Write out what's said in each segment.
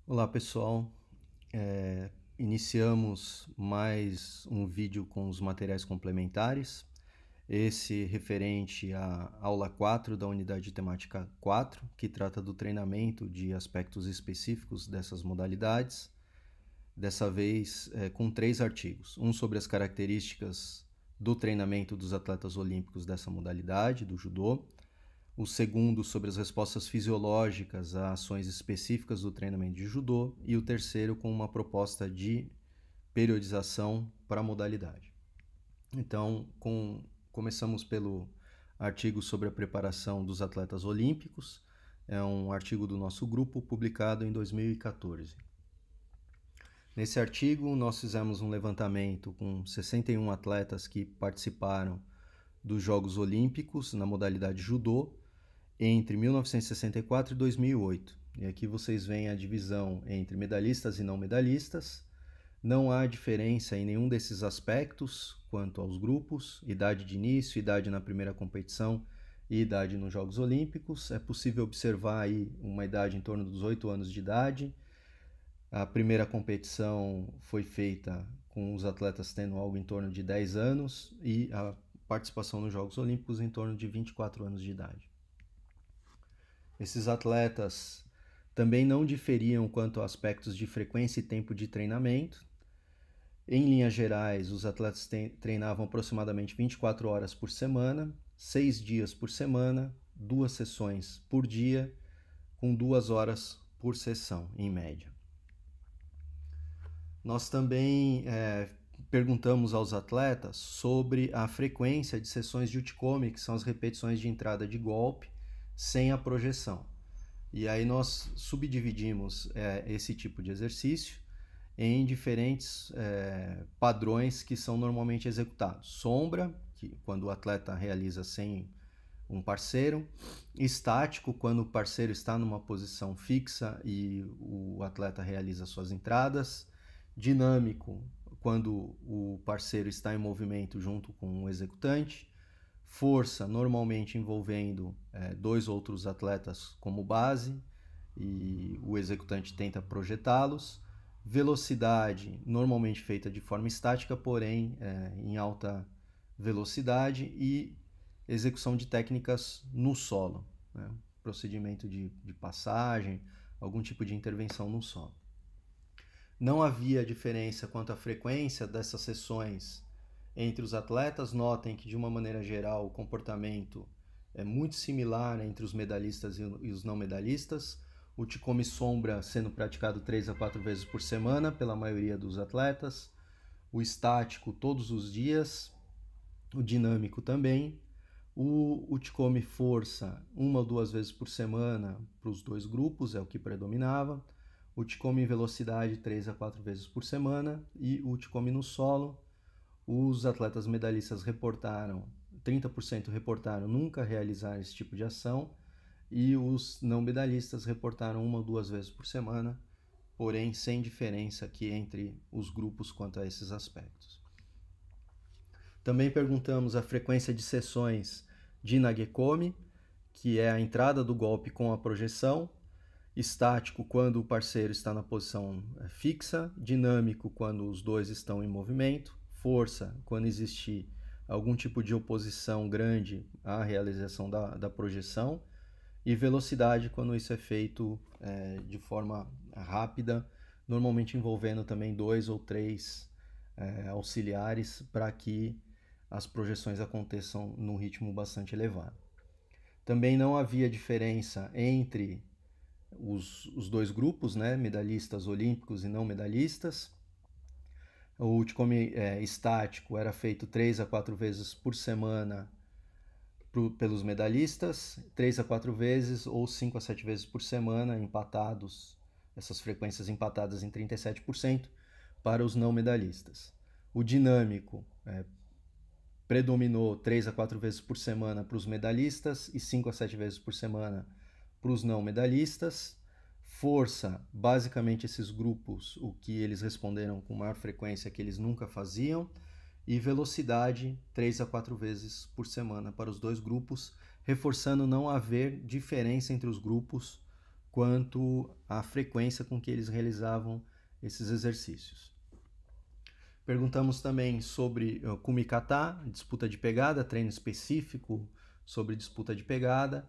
Olá pessoal, iniciamos mais um vídeo com os materiais complementares, esse referente à aula 4 da unidade temática 4, que trata do treinamento de aspectos específicos dessas modalidades, dessa vez com 3 artigos, um sobre as características do treinamento dos atletas olímpicos dessa modalidade, do judô, o segundo sobre as respostas fisiológicas a ações específicas do treinamento de judô e o terceiro com uma proposta de periodização para a modalidade. Então, começamos pelo artigo sobre a preparação dos atletas olímpicos, é um artigo do nosso grupo publicado em 2014. Nesse artigo, nós fizemos um levantamento com 61 atletas que participaram dos Jogos Olímpicos na modalidade judô entre 1964 e 2008. E aqui vocês veem a divisão entre medalhistas e não medalhistas. Não há diferença em nenhum desses aspectos quanto aos grupos, idade de início, idade na primeira competição e idade nos Jogos Olímpicos. É possível observar aí uma idade em torno dos 8 anos de idade. A primeira competição foi feita com os atletas tendo algo em torno de 10 anos e a participação nos Jogos Olímpicos em torno de 24 anos de idade. Esses atletas também não diferiam quanto a aspectos de frequência e tempo de treinamento. Em linhas gerais, os atletas treinavam aproximadamente 24 horas por semana, 6 dias por semana, 2 sessões por dia, com 2 horas por sessão, em média. Nós também perguntamos aos atletas sobre a frequência de sessões de Uchikomi, que são as repetições de entrada de golpe, sem a projeção. E aí nós subdividimos esse tipo de exercício em diferentes padrões que são normalmente executados. Sombra, que quando o atleta realiza sem um parceiro. Estático, quando o parceiro está numa posição fixa e o atleta realiza suas entradas. Dinâmico, quando o parceiro está em movimento junto com o executante. Força, normalmente envolvendo 2 outros atletas como base e o executante tenta projetá-los. Velocidade, normalmente feita de forma estática, porém em alta velocidade. E execução de técnicas no solo, né? Procedimento de passagem, algum tipo de intervenção no solo. Não havia diferença quanto à frequência dessas sessões entre os atletas. Notem que, de uma maneira geral, o comportamento é muito similar entre os medalhistas e os não medalhistas. O Uchikomi sombra sendo praticado 3 a 4 vezes por semana pela maioria dos atletas. O estático todos os dias. O dinâmico também. O Uchikomi força 1 ou 2 vezes por semana para os 2 grupos, é o que predominava. O Uchikomi velocidade 3 a 4 vezes por semana. E o Uchikomi no solo, os atletas medalhistas reportaram, 30% reportaram nunca realizar esse tipo de ação, e os não medalhistas reportaram 1 ou 2 vezes por semana, porém sem diferença aqui entre os grupos quanto a esses aspectos. Também perguntamos a frequência de sessões de Nagekomi, que é a entrada do golpe com a projeção. Estático, quando o parceiro está na posição fixa. Dinâmico, quando os 2 estão em movimento. Força, quando existe algum tipo de oposição grande à realização da projeção. E velocidade, quando isso é feito de forma rápida, normalmente envolvendo também 2 ou 3 auxiliares para que as projeções aconteçam num ritmo bastante elevado. Também não havia diferença entre os 2 grupos, né, medalhistas olímpicos e não medalhistas. O Uchikomi estático era feito 3 a 4 vezes por semana pelos medalhistas, 3 a 4 vezes ou 5 a 7 vezes por semana, empatados, essas frequências empatadas em 37% para os não medalhistas. O dinâmico predominou 3 a 4 vezes por semana para os medalhistas e 5 a 7 vezes por semana para os não medalhistas. Força, basicamente esses grupos, o que eles responderam com maior frequência que eles nunca faziam. E velocidade, 3 a 4 vezes por semana para os 2 grupos, reforçando não haver diferença entre os grupos quanto à frequência com que eles realizavam esses exercícios. Perguntamos também sobre Kumikata, disputa de pegada, treino específico sobre disputa de pegada,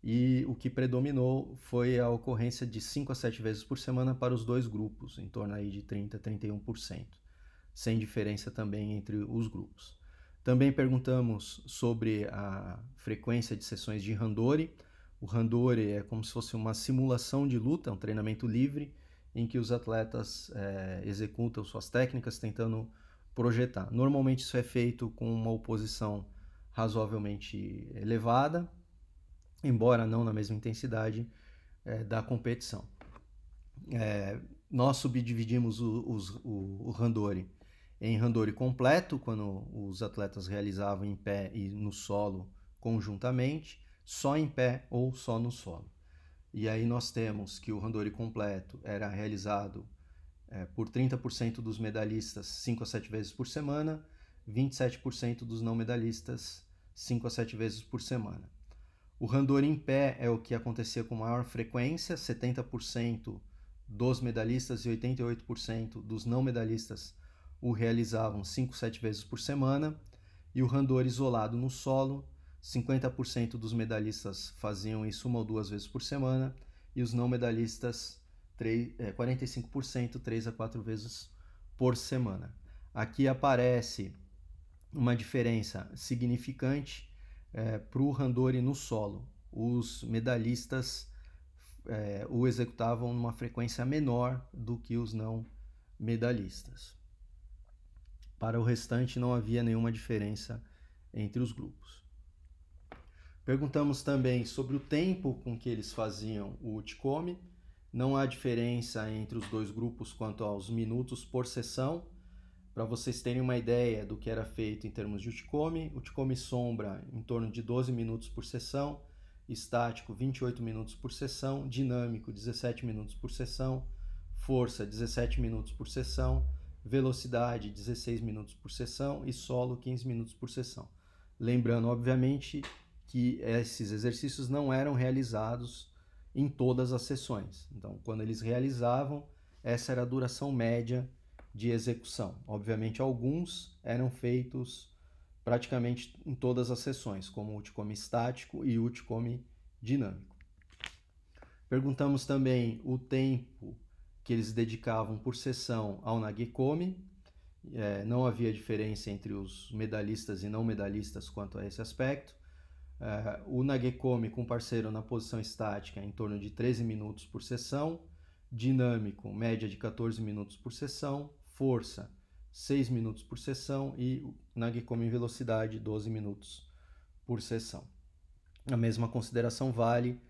e o que predominou foi a ocorrência de 5 a 7 vezes por semana para os dois grupos, em torno aí de 30 a 31%, sem diferença também entre os grupos. Também perguntamos sobre a frequência de sessões de Randori. O Randori é como se fosse uma simulação de luta, um treinamento livre, em que os atletas executam suas técnicas tentando projetar. Normalmente isso é feito com uma oposição razoavelmente elevada, embora não na mesma intensidade da competição. Nós subdividimos o Randori em Randori completo, quando os atletas realizavam em pé e no solo conjuntamente, só em pé ou só no solo. E aí nós temos que o Randori completo era realizado por 30% dos medalhistas 5 a 7 vezes por semana, 27% dos não medalhistas 5 a 7 vezes por semana. O Randori em pé é o que acontecia com maior frequência, 70% dos medalhistas e 88% dos não medalhistas o realizavam 5 a 7 vezes por semana. E o Randori isolado no solo, 50% dos medalhistas faziam isso 1 ou 2 vezes por semana, e os não medalhistas 45%, 3 a 4 vezes por semana. Aqui aparece uma diferença significante para o Randori no solo. Os medalhistas o executavam numa frequência menor do que os não medalhistas. Para o restante não havia nenhuma diferença entre os grupos. Perguntamos também sobre o tempo com que eles faziam o Uchikomi. Não há diferença entre os dois grupos quanto aos minutos por sessão. Para vocês terem uma ideia do que era feito em termos de Uchikomi, Uchikomi sombra em torno de 12 minutos por sessão, estático 28 minutos por sessão, dinâmico 17 minutos por sessão, força 17 minutos por sessão, velocidade 16 minutos por sessão e solo 15 minutos por sessão. Lembrando, obviamente, que esses exercícios não eram realizados em todas as sessões. Então, quando eles realizavam, essa era a duração média de execução. Obviamente, alguns eram feitos praticamente em todas as sessões, como o Uchikomi estático e o Uchikomi dinâmico. Perguntamos também o tempo que eles dedicavam por sessão ao Nagekomi. Não havia diferença entre os medalhistas e não medalhistas quanto a esse aspecto. O Nagekomi com parceiro na posição estática em torno de 13 minutos por sessão, dinâmico, média de 14 minutos por sessão, força, 6 minutos por sessão e Nagekomi em velocidade, 12 minutos por sessão. A mesma consideração vale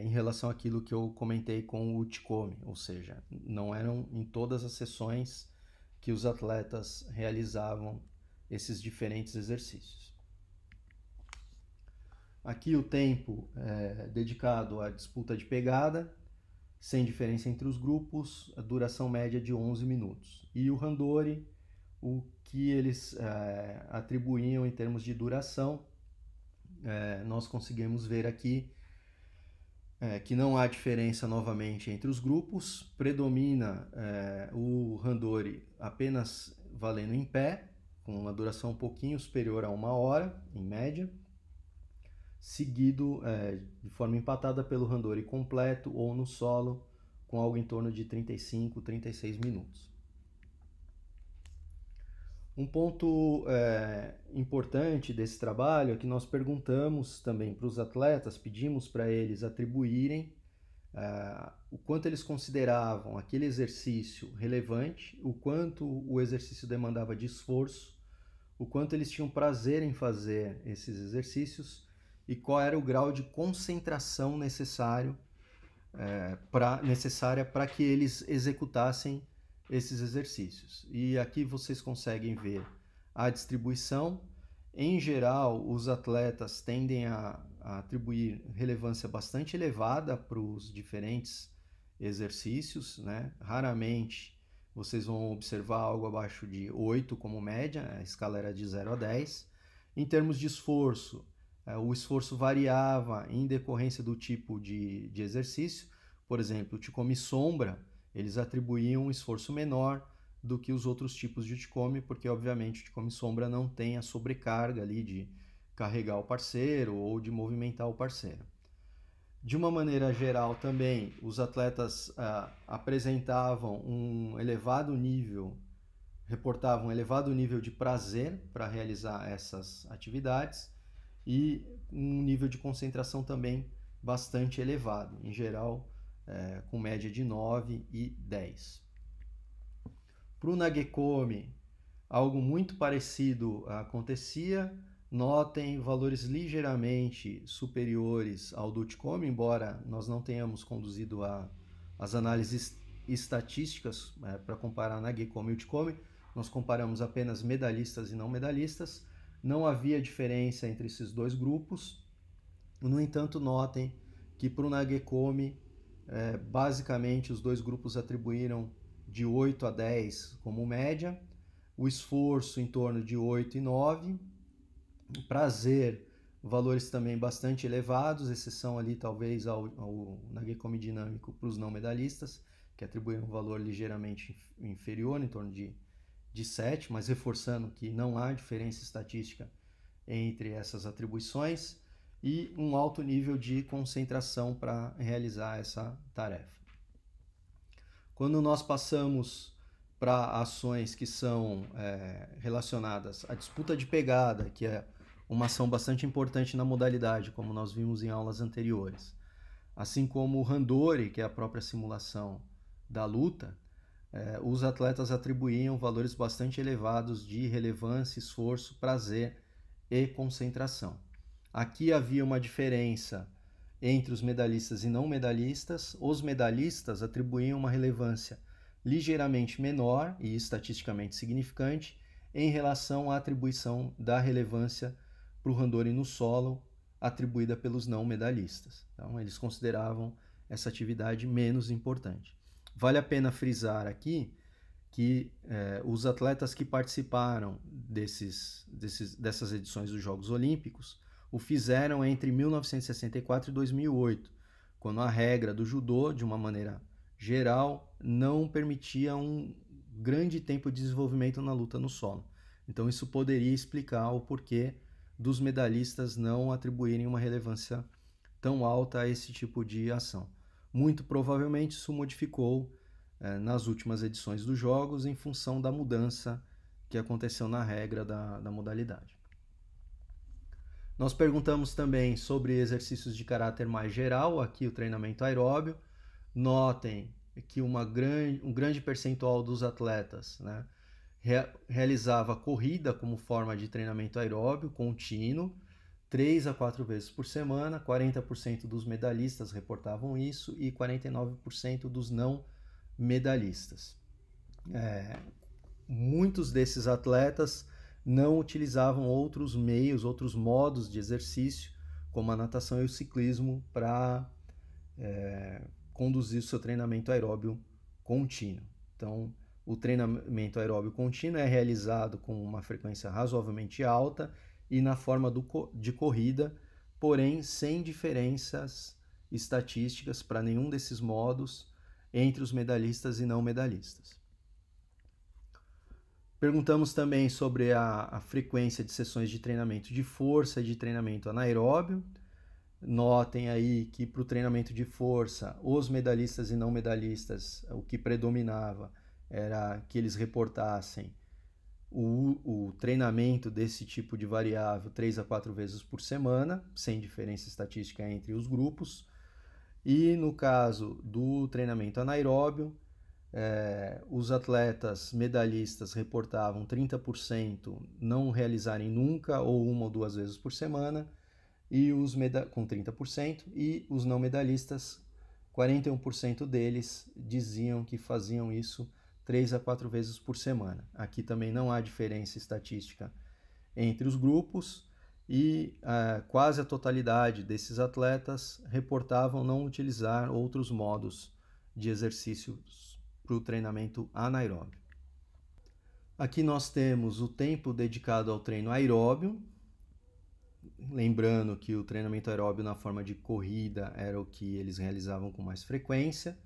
em relação àquilo que eu comentei com o Uchikomi, ou seja, não eram em todas as sessões que os atletas realizavam esses diferentes exercícios. Aqui o tempo dedicado à disputa de pegada, sem diferença entre os grupos, a duração média de 11 minutos. E o Randori, o que eles atribuíam em termos de duração, nós conseguimos ver aqui que não há diferença novamente entre os grupos, predomina o Randori apenas valendo em pé, com uma duração um pouquinho superior a 1 hora, em média, seguido de forma empatada pelo Randori completo ou no solo, com algo em torno de 35, 36 minutos. Um ponto importante desse trabalho é que nós perguntamos também para os atletas, pedimos para eles atribuírem o quanto eles consideravam aquele exercício relevante, o quanto o exercício demandava de esforço, o quanto eles tinham prazer em fazer esses exercícios e qual era o grau de concentração necessária para que eles executassem esses exercícios. E aqui vocês conseguem ver a distribuição. Em geral, os atletas tendem a atribuir relevância bastante elevada para os diferentes exercícios, né? Raramente vocês vão observar algo abaixo de 8 como média, a escala era de 0 a 10. Em termos de esforço, o esforço variava em decorrência do tipo de exercício. Por exemplo, o Uchikomi sombra, eles atribuíam um esforço menor do que os outros tipos de Uchikomi, porque obviamente o Uchikomi sombra não tem a sobrecarga ali de carregar o parceiro ou de movimentar o parceiro. De uma maneira geral também, os atletas apresentavam reportavam um elevado nível de prazer para realizar essas atividades e um nível de concentração também bastante elevado, em geral com média de 9 e 10. Para o Nagekomi, algo muito parecido acontecia. Notem valores ligeiramente superiores ao do Uchikomi, embora nós não tenhamos conduzido as análises estatísticas para comparar Nagekomi e Uchikomi. Nós comparamos apenas medalhistas e não medalhistas. Não havia diferença entre esses dois grupos. No entanto, notem que para o Nagekomi, basicamente os dois grupos atribuíram de 8 a 10 como média, o esforço em torno de 8 e 9, prazer, valores também bastante elevados, exceção ali talvez ao Nagekomi dinâmico para os não medalhistas, que atribuíram um valor ligeiramente inferior, em torno de 7, mas reforçando que não há diferença estatística entre essas atribuições, e um alto nível de concentração para realizar essa tarefa. Quando nós passamos para ações que são relacionadas à disputa de pegada, que é uma ação bastante importante na modalidade, como nós vimos em aulas anteriores, assim como o Randori, que é a própria simulação da luta, os atletas atribuíam valores bastante elevados de relevância, esforço, prazer e concentração. Aqui havia uma diferença entre os medalhistas e não medalhistas. Os medalhistas atribuíam uma relevância ligeiramente menor e estatisticamente significante em relação à atribuição da relevância para o Randori no solo atribuída pelos não medalhistas. Então, eles consideravam essa atividade menos importante. Vale a pena frisar aqui que os atletas que participaram dessas edições dos Jogos Olímpicos o fizeram entre 1964 e 2008, quando a regra do judô, de uma maneira geral, não permitia um grande tempo de desenvolvimento na luta no solo. Então isso poderia explicar o porquê dos medalhistas não atribuírem uma relevância tão alta a esse tipo de ação. Muito provavelmente isso modificou nas últimas edições dos Jogos em função da mudança que aconteceu na regra da modalidade. Nós perguntamos também sobre exercícios de caráter mais geral, aqui o treinamento aeróbio. Notem que um grande percentual dos atletas realizava corrida como forma de treinamento aeróbio contínuo, 3 a 4 vezes por semana. 40% dos medalhistas reportavam isso e 49% dos não medalhistas. Muitos desses atletas não utilizavam outros meios, outros modos de exercício, como a natação e o ciclismo, para conduzir o seu treinamento aeróbio contínuo. Então, o treinamento aeróbio contínuo é realizado com uma frequência razoavelmente alta e na forma de corrida, porém sem diferenças estatísticas para nenhum desses modos entre os medalhistas e não medalhistas. Perguntamos também sobre a frequência de sessões de treinamento de força e de treinamento anaeróbio. Notem aí que para o treinamento de força, os medalhistas e não medalhistas, o que predominava era que eles reportassem o treinamento desse tipo de variável 3 a 4 vezes por semana, sem diferença estatística entre os grupos. E no caso do treinamento anaeróbio, os atletas medalhistas reportavam 30% não realizarem nunca ou 1 ou 2 vezes por semana, e com 30%, e os não medalhistas, 41% deles diziam que faziam isso 3 a 4 vezes por semana. Aqui também não há diferença estatística entre os grupos, e quase a totalidade desses atletas reportavam não utilizar outros modos de exercícios para o treinamento anaeróbio. Aqui nós temos o tempo dedicado ao treino aeróbio. lembrando que o treinamento aeróbio na forma de corrida era o que eles realizavam com mais frequência.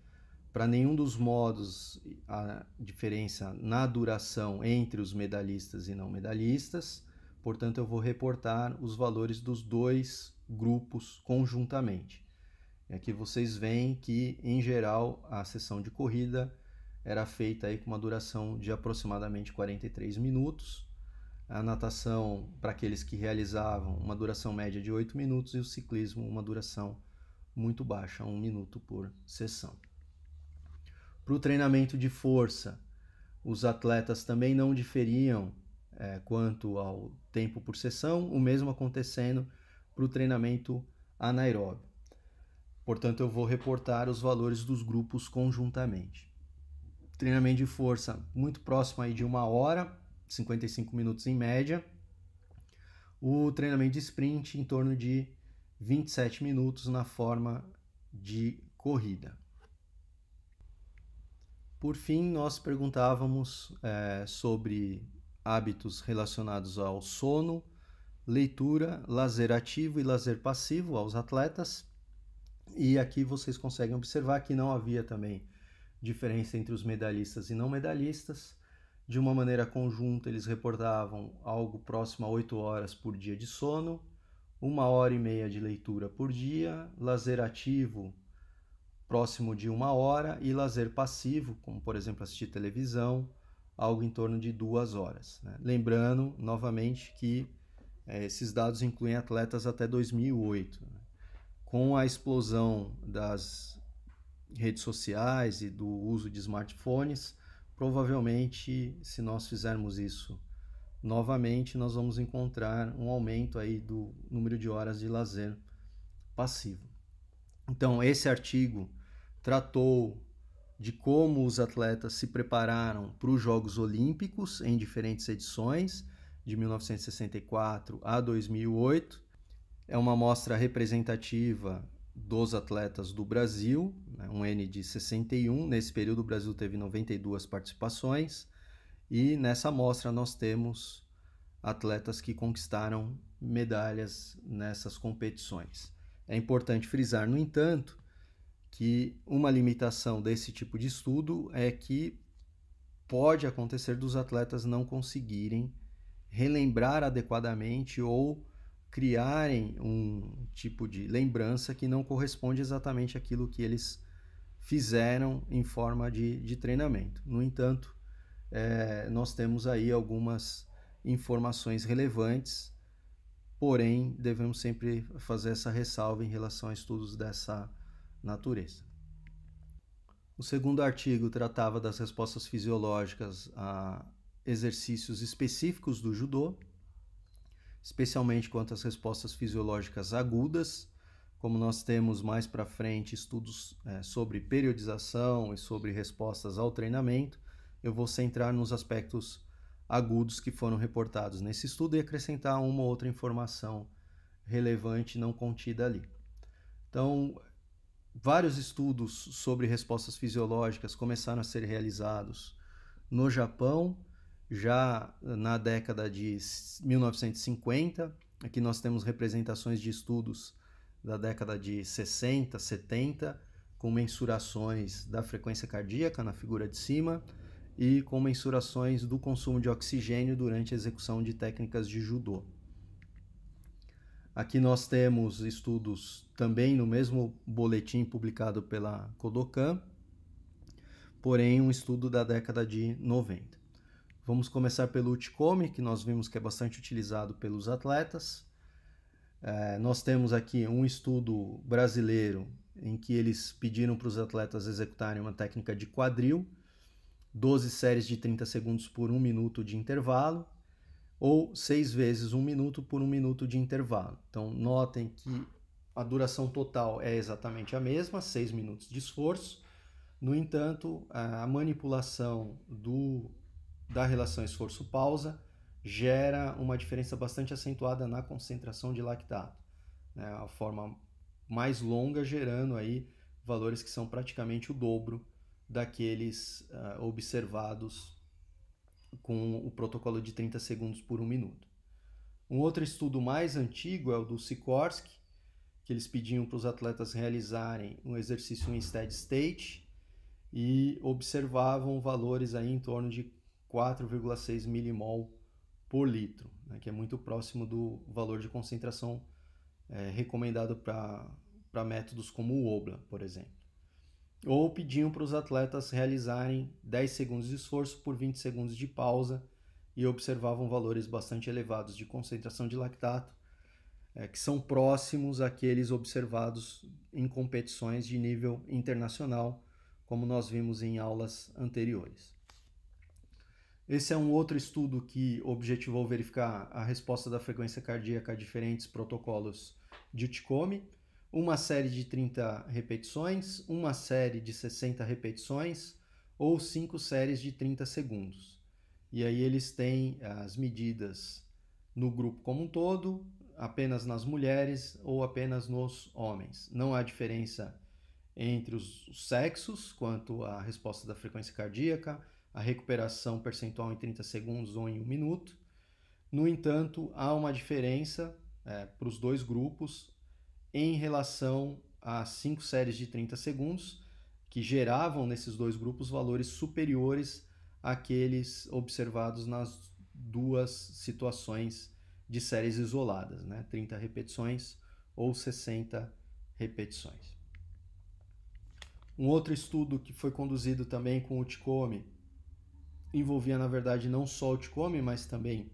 Para nenhum dos modos a diferença na duração entre os medalhistas e não medalhistas, portanto eu vou reportar os valores dos dois grupos conjuntamente. E aqui vocês veem que, em geral, a sessão de corrida era feita aí com uma duração de aproximadamente 43 minutos. A natação, para aqueles que realizavam, uma duração média de 8 minutos, e o ciclismo, uma duração muito baixa, 1 minuto por sessão. Para o treinamento de força, os atletas também não diferiam quanto ao tempo por sessão, o mesmo acontecendo para o treinamento anaeróbio. Portanto, eu vou reportar os valores dos grupos conjuntamente. Treinamento de força muito próximo aí de 1 hora, 55 minutos em média. O treinamento de sprint em torno de 27 minutos na forma de corrida. Por fim, nós perguntávamos sobre hábitos relacionados ao sono, leitura, lazer ativo e lazer passivo aos atletas. E aqui vocês conseguem observar que não havia também diferença entre os medalhistas e não medalhistas. De uma maneira conjunta, eles reportavam algo próximo a 8 horas por dia de sono, 1h30 de leitura por dia, lazer ativo próximo de 1 hora e lazer passivo, como por exemplo assistir televisão, algo em torno de 2 horas. Né? Lembrando novamente que esses dados incluem atletas até 2008. Né? Com a explosão das redes sociais e do uso de smartphones, provavelmente, se nós fizermos isso novamente, nós vamos encontrar um aumento aí do número de horas de lazer passivo. Então, esse artigo tratou de como os atletas se prepararam para os Jogos Olímpicos em diferentes edições, de 1964 a 2008. É uma amostra representativa dos atletas do Brasil, um N de 61. Nesse período, o Brasil teve 92 participações. E nessa amostra nós temos atletas que conquistaram medalhas nessas competições. É importante frisar, no entanto, que uma limitação desse tipo de estudo é que pode acontecer dos atletas não conseguirem relembrar adequadamente ou criarem um tipo de lembrança que não corresponde exatamente àquilo que eles fizeram em forma de treinamento. No entanto, nós temos aí algumas informações relevantes, porém devemos sempre fazer essa ressalva em relação a estudos dessa natureza. O segundo artigo tratava das respostas fisiológicas a exercícios específicos do judô, especialmente quanto às respostas fisiológicas agudas. Como nós temos mais para frente estudos sobre periodização e sobre respostas ao treinamento, eu vou centrar nos aspectos agudos que foram reportados nesse estudo e acrescentar uma ou outra informação relevante não contida ali. Então, vários estudos sobre respostas fisiológicas começaram a ser realizados no Japão, já na década de 1950. Aqui nós temos representações de estudos da década de 60, 70, com mensurações da frequência cardíaca na figura de cima e com mensurações do consumo de oxigênio durante a execução de técnicas de judô. Aqui nós temos estudos também no mesmo boletim publicado pela Kodokan, porém um estudo da década de 90. Vamos começar pelo Uchikomi, que nós vimos que é bastante utilizado pelos atletas. Nós temos aqui um estudo brasileiro em que eles pediram para os atletas executarem uma técnica de quadril, 12 séries de 30 segundos por 1 minuto de intervalo, ou 6 vezes 1 minuto por 1 minuto de intervalo. Então, notem que a duração total é exatamente a mesma, 6 minutos de esforço. No entanto, a manipulação da relação esforço-pausa gera uma diferença bastante acentuada na concentração de lactato, né? A forma mais longa gerando aí valores que são praticamente o dobro daqueles observados com o protocolo de 30 segundos por 1 minuto. Um outro estudo mais antigo é o do Sikorsky, que eles pediam para os atletas realizarem um exercício em steady state e observavam valores aí em torno de 4,6 milimol por litro, né, que é muito próximo do valor de concentração recomendado para métodos como o OBLA, por exemplo. Ou pediam para os atletas realizarem 10 segundos de esforço por 20 segundos de pausa e observavam valores bastante elevados de concentração de lactato, que são próximos àqueles observados em competições de nível internacional, como nós vimos em aulas anteriores. Esse é um outro estudo que objetivou verificar a resposta da frequência cardíaca a diferentes protocolos de Utcombe, uma série de 30 repetições, uma série de 60 repetições ou 5 séries de 30 segundos. E aí eles têm as medidas no grupo como um todo, apenas nas mulheres ou apenas nos homens. Não há diferença entre os sexos quanto à resposta da frequência cardíaca, a recuperação percentual em 30 segundos ou em 1 minuto. No entanto, há uma diferença para os dois grupos em relação a 5 séries de 30 segundos, que geravam nesses dois grupos valores superiores àqueles observados nas duas situações de séries isoladas, né? 30 repetições ou 60 repetições. Um outro estudo que foi conduzido também com o Utcombe envolvia, na verdade, não só o Utcombe, mas também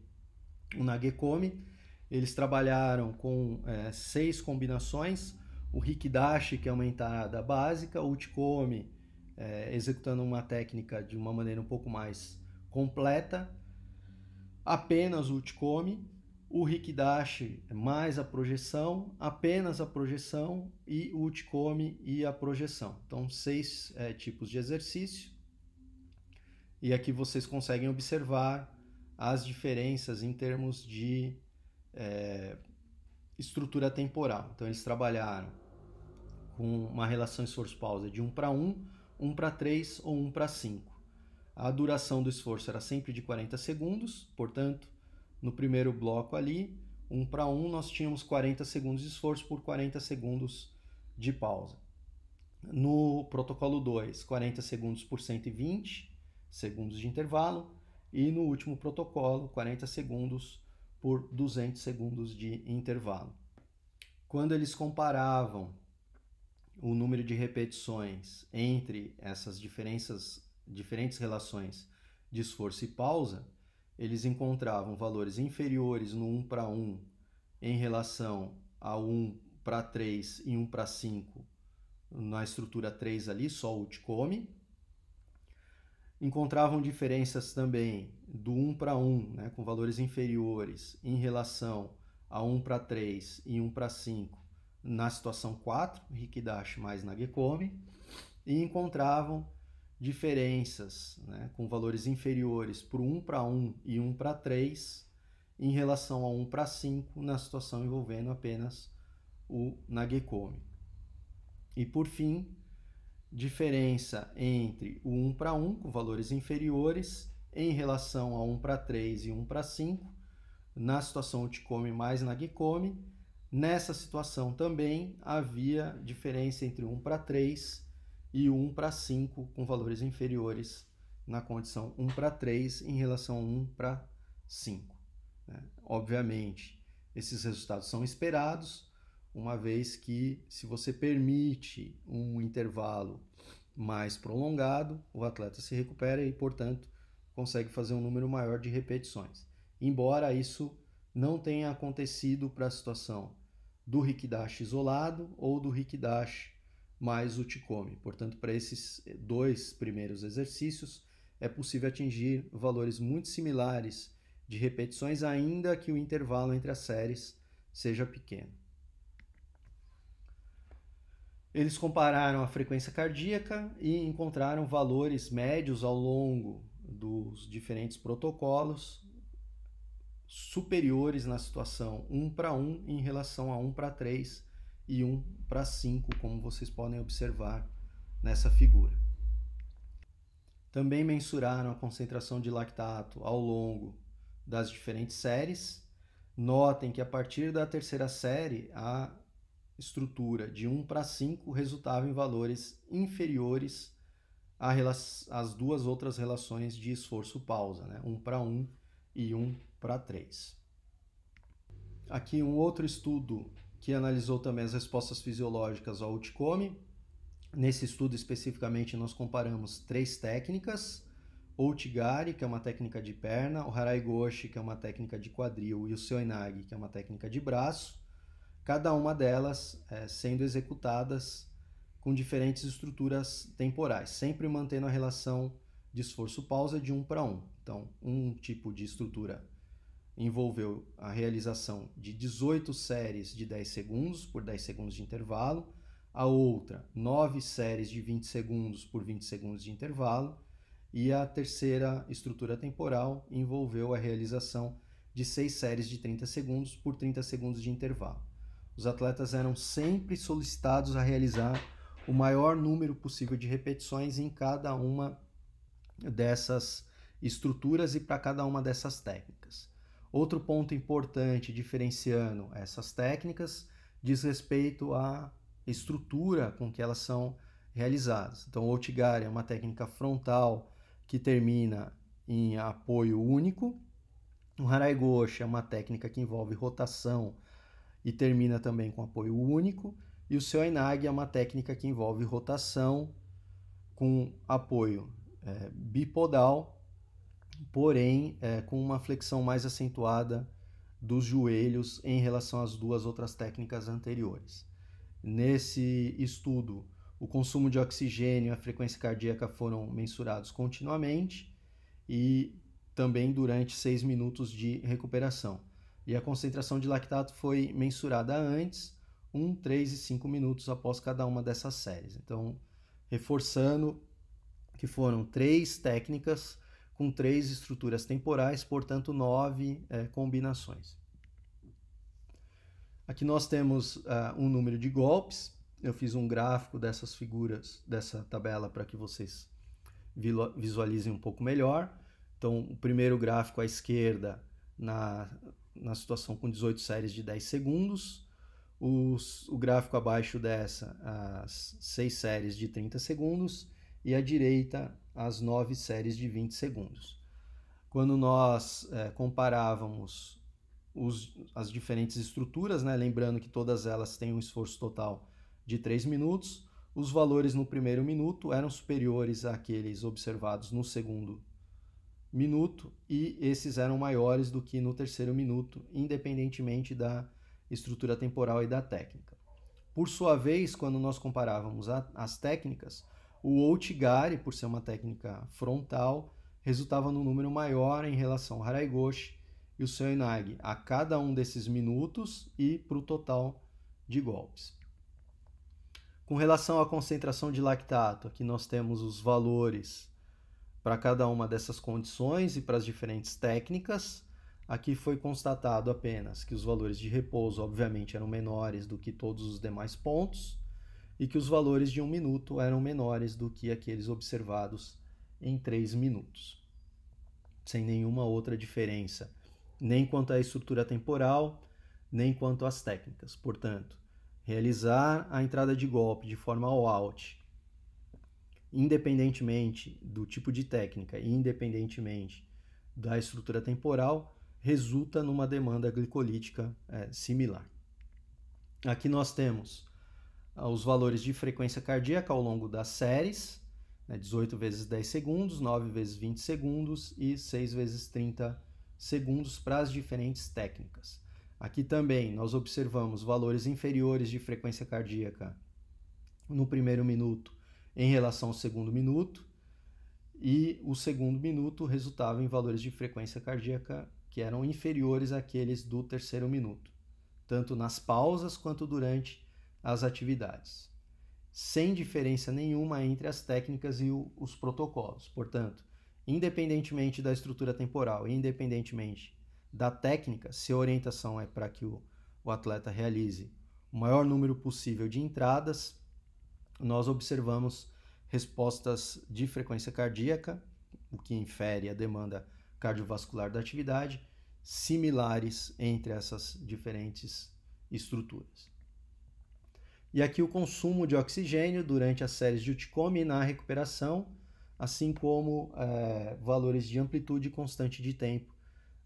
o Nagecombe. Eles trabalharam com 6 combinações, o Hikidashi, que é uma entrada básica, o Utcombe executando uma técnica de uma maneira um pouco mais completa, apenas o Utcombe, o Hikidashi mais a projeção, apenas a projeção e o Utcombe e a projeção. Então, 6 tipos de exercício. E aqui vocês conseguem observar as diferenças em termos de estrutura temporal. Então, eles trabalharam com uma relação esforço-pausa de 1:1, 1:3 ou 1:5. A duração do esforço era sempre de 40 segundos, portanto, no primeiro bloco ali, 1:1, nós tínhamos 40 segundos de esforço por 40 segundos de pausa. No protocolo 2, 40 segundos por 120 segundos de intervalo. E no último protocolo, 40 segundos por 200 segundos de intervalo. Quando eles comparavam o número de repetições entre essas diferentes relações de esforço e pausa, eles encontravam valores inferiores no 1:1 em relação ao 1:3 e 1:5 na estrutura 3 ali, só o Utcombe. Encontravam diferenças também do 1:1, né, com valores inferiores em relação a 1:3 e 1:5 na situação 4, Hikidashi mais Nagecombe, e encontravam diferenças, né, com valores inferiores para o 1:1 e 1:3 em relação a 1:5 na situação envolvendo apenas o Nagecombe. E por fim, diferença entre o 1:1 com valores inferiores em relação a 1:3 e 1:5 na situação Utcombe mais Nagecombe. Nessa situação também havia diferença entre 1:3 e 1:5 com valores inferiores na condição 1:3 em relação a 1:5. Obviamente, esses resultados são esperados, uma vez que, se você permite um intervalo mais prolongado, o atleta se recupera e, portanto, consegue fazer um número maior de repetições. Embora isso não tenha acontecido para a situação do Hikidashi isolado ou do Hikidashi mais Utcombe. Portanto, para esses 2 primeiros exercícios, é possível atingir valores muito similares de repetições, ainda que o intervalo entre as séries seja pequeno. Eles compararam a frequência cardíaca e encontraram valores médios ao longo dos diferentes protocolos superiores na situação 1:1 em relação a 1:3 e 1:5, como vocês podem observar nessa figura. Também mensuraram a concentração de lactato ao longo das diferentes séries. Notem que a partir da terceira série, a estrutura de 1:5 resultava em valores inferiores às duas outras relações de esforço-pausa, né? 1:1 e 1:3. Aqui um outro estudo que analisou também as respostas fisiológicas ao Outcome. Nesse estudo especificamente nós comparamos 3 técnicas: o Outigari, que é uma técnica de perna, o Harai-Goshi, que é uma técnica de quadril, e o Seoinage, que é uma técnica de braço, cada uma delas sendo executadas com diferentes estruturas temporais, sempre mantendo a relação de esforço-pausa de 1:1. Então, um tipo de estrutura envolveu a realização de 18 séries de 10 segundos por 10 segundos de intervalo, a outra 9 séries de 20 segundos por 20 segundos de intervalo, e a terceira estrutura temporal envolveu a realização de 6 séries de 30 segundos por 30 segundos de intervalo. Os atletas eram sempre solicitados a realizar o maior número possível de repetições em cada uma dessas estruturas e para cada uma dessas técnicas. Outro ponto importante diferenciando essas técnicas diz respeito à estrutura com que elas são realizadas. Então, o Outigari é uma técnica frontal que termina em apoio único. O Harai-Goshi é uma técnica que envolve rotação e termina também com apoio único. E o Seoinage é uma técnica que envolve rotação com apoio bipodal, porém com uma flexão mais acentuada dos joelhos em relação às duas outras técnicas anteriores. Nesse estudo, o consumo de oxigênio e a frequência cardíaca foram mensurados continuamente e também durante 6 minutos de recuperação. E a concentração de lactato foi mensurada antes, 1, 3 e 5 minutos após cada uma dessas séries. Então, reforçando que foram 3 técnicas com 3 estruturas temporais, portanto 9 combinações. Aqui nós temos um número de golpes. Eu fiz um gráfico dessas figuras, dessa tabela, para que vocês visualizem um pouco melhor. Então, o primeiro gráfico à esquerda, na situação com 18 séries de 10 segundos. O gráfico abaixo dessa, as 6 séries de 30 segundos. E à direita, as 9 séries de 20 segundos. Quando nós comparávamos as diferentes estruturas, né, lembrando que todas elas têm um esforço total de 3 minutos, os valores no primeiro minuto eram superiores àqueles observados no segundo minuto e esses eram maiores do que no terceiro minuto, independentemente da estrutura temporal e da técnica. Por sua vez, quando nós comparávamos as técnicas, o Outigari, por ser uma técnica frontal, resultava num número maior em relação ao Harai-Goshi e o Seoinage a cada um desses minutos e para o total de golpes. Com relação à concentração de lactato, aqui nós temos os valores para cada uma dessas condições e para as diferentes técnicas. Aqui foi constatado apenas que os valores de repouso, obviamente, eram menores do que todos os demais pontos e que os valores de 1 minuto eram menores do que aqueles observados em 3 minutos, sem nenhuma outra diferença, nem quanto à estrutura temporal, nem quanto às técnicas. Portanto, realizar a entrada de golpe de forma all-out, independentemente do tipo de técnica e independentemente da estrutura temporal, resulta numa demanda glicolítica similar. Aqui nós temos os valores de frequência cardíaca ao longo das séries, 18 vezes 10 segundos, 9 vezes 20 segundos e 6 vezes 30 segundos para as diferentes técnicas. Aqui também nós observamos valores inferiores de frequência cardíaca no primeiro minuto em relação ao segundo minuto, e o segundo minuto resultava em valores de frequência cardíaca que eram inferiores àqueles do terceiro minuto, tanto nas pausas quanto durante as atividades, sem diferença nenhuma entre as técnicas e os protocolos. Portanto, independentemente da estrutura temporal e independentemente da técnica, se a orientação é para que o atleta realize o maior número possível de entradas, nós observamos respostas de frequência cardíaca, o que infere a demanda cardiovascular da atividade, similares entre essas diferentes estruturas. E aqui o consumo de oxigênio durante as séries de Uchikomi na recuperação, assim como valores de amplitude e constante de tempo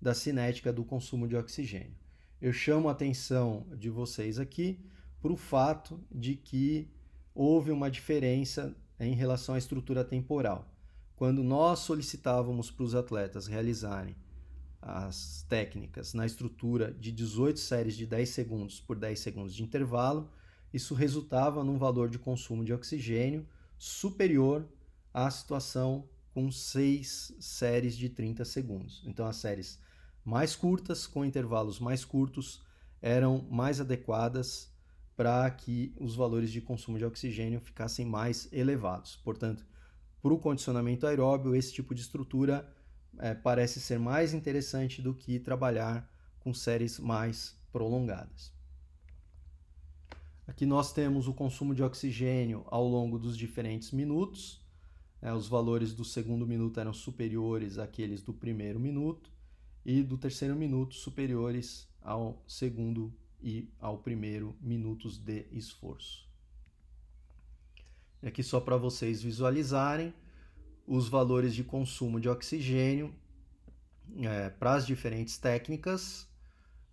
da cinética do consumo de oxigênio. Eu chamo a atenção de vocês aqui para o fato de que houve uma diferença em relação à estrutura temporal. Quando nós solicitávamos para os atletas realizarem as técnicas na estrutura de 18 séries de 10 segundos por 10 segundos de intervalo, isso resultava num valor de consumo de oxigênio superior à situação com 6 séries de 30 segundos. Então, as séries mais curtas, com intervalos mais curtos, eram mais adequadas para que os valores de consumo de oxigênio ficassem mais elevados. Portanto, para o condicionamento aeróbio, esse tipo de estrutura parece ser mais interessante do que trabalhar com séries mais prolongadas. Aqui nós temos o consumo de oxigênio ao longo dos diferentes minutos. Os valores do segundo minuto eram superiores àqueles do primeiro minuto e do terceiro minuto superiores ao segundo e ao primeiro minutos de esforço. E aqui só para vocês visualizarem os valores de consumo de oxigênio para as diferentes técnicas,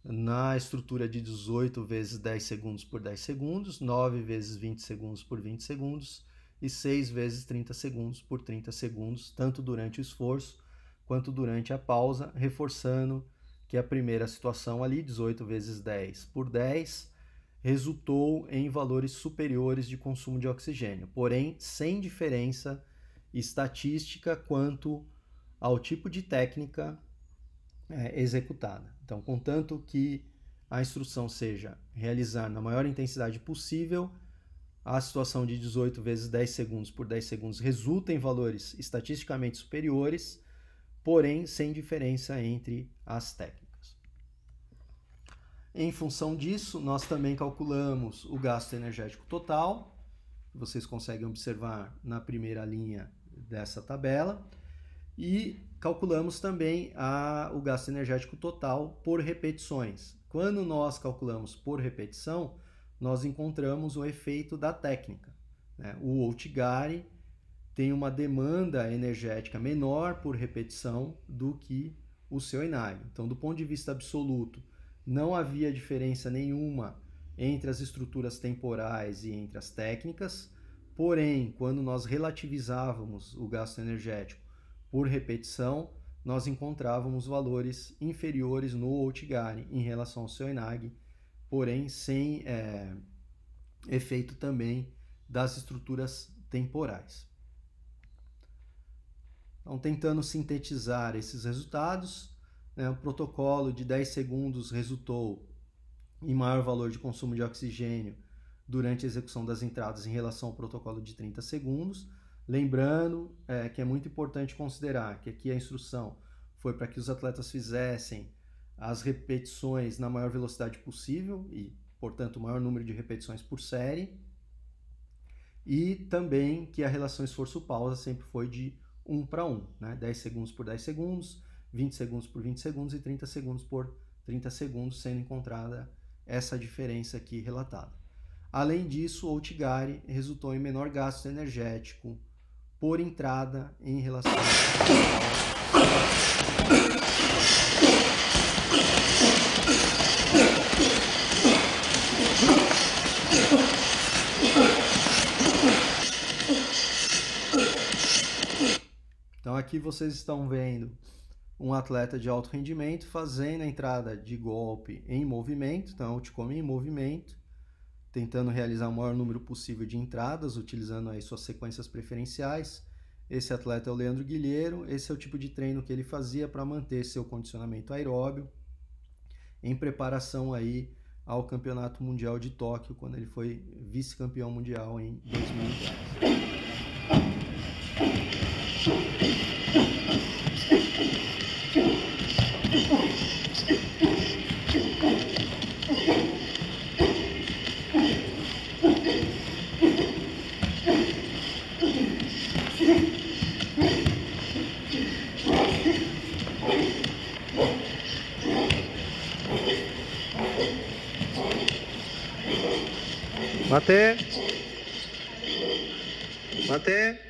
na estrutura de 18 vezes 10 segundos por 10 segundos, 9 vezes 20 segundos por 20 segundos e 6 vezes 30 segundos por 30 segundos, tanto durante o esforço quanto durante a pausa, reforçando que a primeira situação ali, 18 vezes 10 por 10, resultou em valores superiores de consumo de oxigênio, porém sem diferença estatística quanto ao tipo de técnica executada. Então, contanto que a instrução seja realizar na maior intensidade possível, a situação de 18 vezes 10 segundos por 10 segundos resulta em valores estatisticamente superiores, porém sem diferença entre as técnicas. Em função disso, nós também calculamos o gasto energético total, que vocês conseguem observar na primeira linha dessa tabela, e calculamos também o gasto energético total por repetições. Quando nós calculamos por repetição, nós encontramos o efeito da técnica. O Outigari tem uma demanda energética menor por repetição do que o seu Inari. Então, do ponto de vista absoluto, não havia diferença nenhuma entre as estruturas temporais e entre as técnicas, porém, quando nós relativizávamos o gasto energético por repetição, nós encontrávamos valores inferiores no Outigari em relação ao seu Inari, porém sem efeito também das estruturas temporais. Então, tentando sintetizar esses resultados, o protocolo de 10 segundos resultou em maior valor de consumo de oxigênio durante a execução das entradas em relação ao protocolo de 30 segundos. Lembrando que é muito importante considerar que aqui a instrução foi para que os atletas fizessem as repetições na maior velocidade possível e, portanto, o maior número de repetições por série. E também que a relação esforço-pausa sempre foi de 1 para 1, 10 segundos por 10 segundos, 20 segundos por 20 segundos e 30 segundos por 30 segundos, sendo encontrada essa diferença aqui relatada. Além disso, o Outigari resultou em menor gasto energético por entrada em relação Então aqui vocês estão vendo um atleta de alto rendimento fazendo a entrada de golpe em movimento, então Uchikomi em movimento, tentando realizar o maior número possível de entradas, utilizando aí suas sequências preferenciais. Esse atleta é o Leandro Guilheiro, esse é o tipo de treino que ele fazia para manter seu condicionamento aeróbio em preparação aí ao Campeonato Mundial de Tóquio, quando ele foi vice-campeão mundial em 2010. Mate. Mate.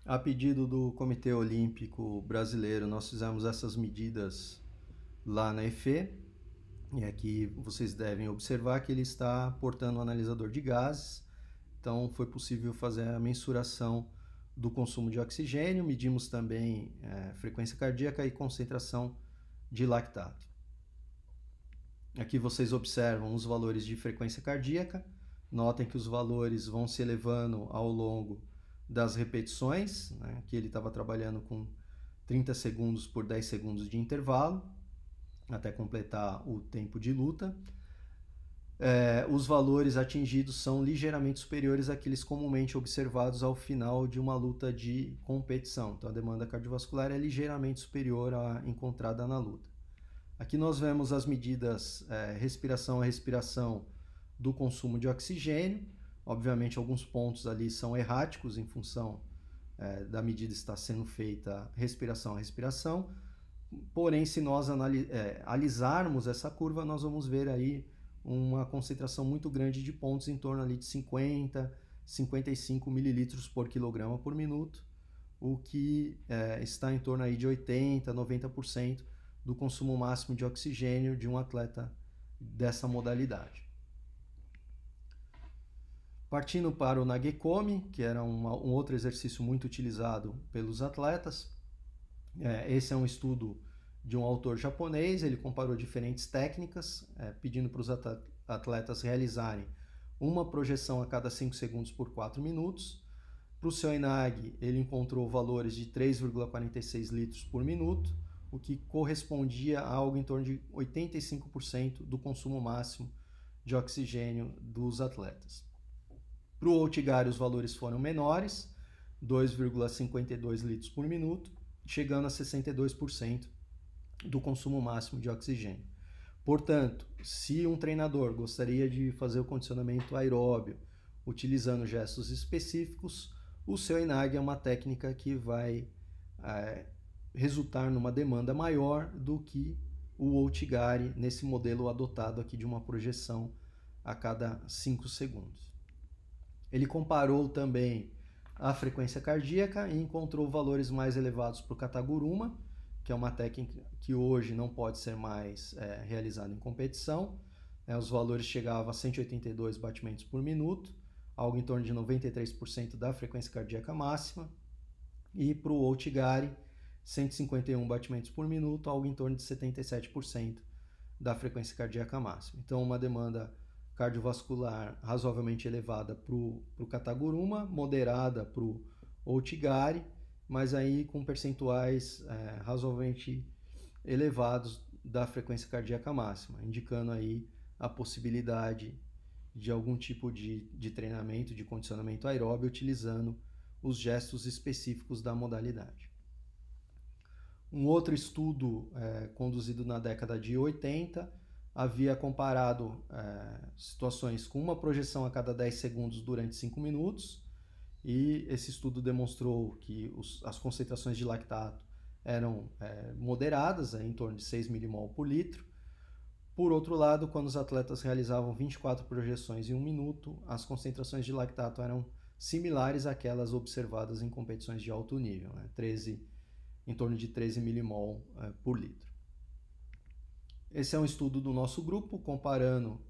A pedido do Comitê Olímpico Brasileiro, nós fizemos essas medidas lá na EFE, e aqui vocês devem observar que ele está portando um analisador de gases, então foi possível fazer a mensuração do consumo de oxigênio, medimos também frequência cardíaca e concentração de lactato. Aqui vocês observam os valores de frequência cardíaca, notem que os valores vão se elevando ao longo das repetições, né? Aqui ele estava trabalhando com 30 segundos por 10 segundos de intervalo, até completar o tempo de luta. Os valores atingidos são ligeiramente superiores àqueles comumente observados ao final de uma luta de competição. Então a demanda cardiovascular é ligeiramente superior à encontrada na luta. Aqui nós vemos as medidas respiração a respiração do consumo de oxigênio. Obviamente alguns pontos ali são erráticos em função da medida estar sendo feita respiração a respiração. Porém, se nós alisarmos essa curva, nós vamos ver aí uma concentração muito grande de pontos em torno ali de 50, 55 mililitros por quilograma por minuto, o que está em torno aí de 80, 90% do consumo máximo de oxigênio de um atleta dessa modalidade. Partindo para o Nagekomi, que era um outro exercício muito utilizado pelos atletas, esse é um estudo de um autor japonês, ele comparou diferentes técnicas, pedindo para os atletas realizarem uma projeção a cada 5 segundos por 4 minutos. Para o Seoinage, ele encontrou valores de 3,46 litros por minuto, o que correspondia a algo em torno de 85% do consumo máximo de oxigênio dos atletas. Para o Outigari, os valores foram menores, 2,52 litros por minuto, chegando a 62% do consumo máximo de oxigênio. Portanto, se um treinador gostaria de fazer o condicionamento aeróbio utilizando gestos específicos, o Seoinage é uma técnica que vai resultar numa demanda maior do que o Outigari nesse modelo adotado aqui de uma projeção a cada 5 segundos. Ele comparou também a frequência cardíaca e encontrou valores mais elevados para o Kataguruma, que é uma técnica que hoje não pode ser mais realizada em competição. Os valores chegavam a 182 batimentos por minuto, algo em torno de 93% da frequência cardíaca máxima. E para o Outigari, 151 batimentos por minuto, algo em torno de 77% da frequência cardíaca máxima. Então, uma demanda cardiovascular razoavelmente elevada para o Kataguruma, moderada para o Outigari, mas aí com percentuais razoavelmente elevados da frequência cardíaca máxima, indicando aí a possibilidade de algum tipo de treinamento, de condicionamento aeróbio, utilizando os gestos específicos da modalidade. Um outro estudo conduzido na década de 80 havia comparado situações com uma projeção a cada 10 segundos durante 5 minutos, e esse estudo demonstrou que as concentrações de lactato eram moderadas, em torno de 6 milimol por litro. Por outro lado, quando os atletas realizavam 24 projeções em 1 minuto, as concentrações de lactato eram similares àquelas observadas em competições de alto nível, em torno de 13 milimol por litro. Esse é um estudo do nosso grupo, comparando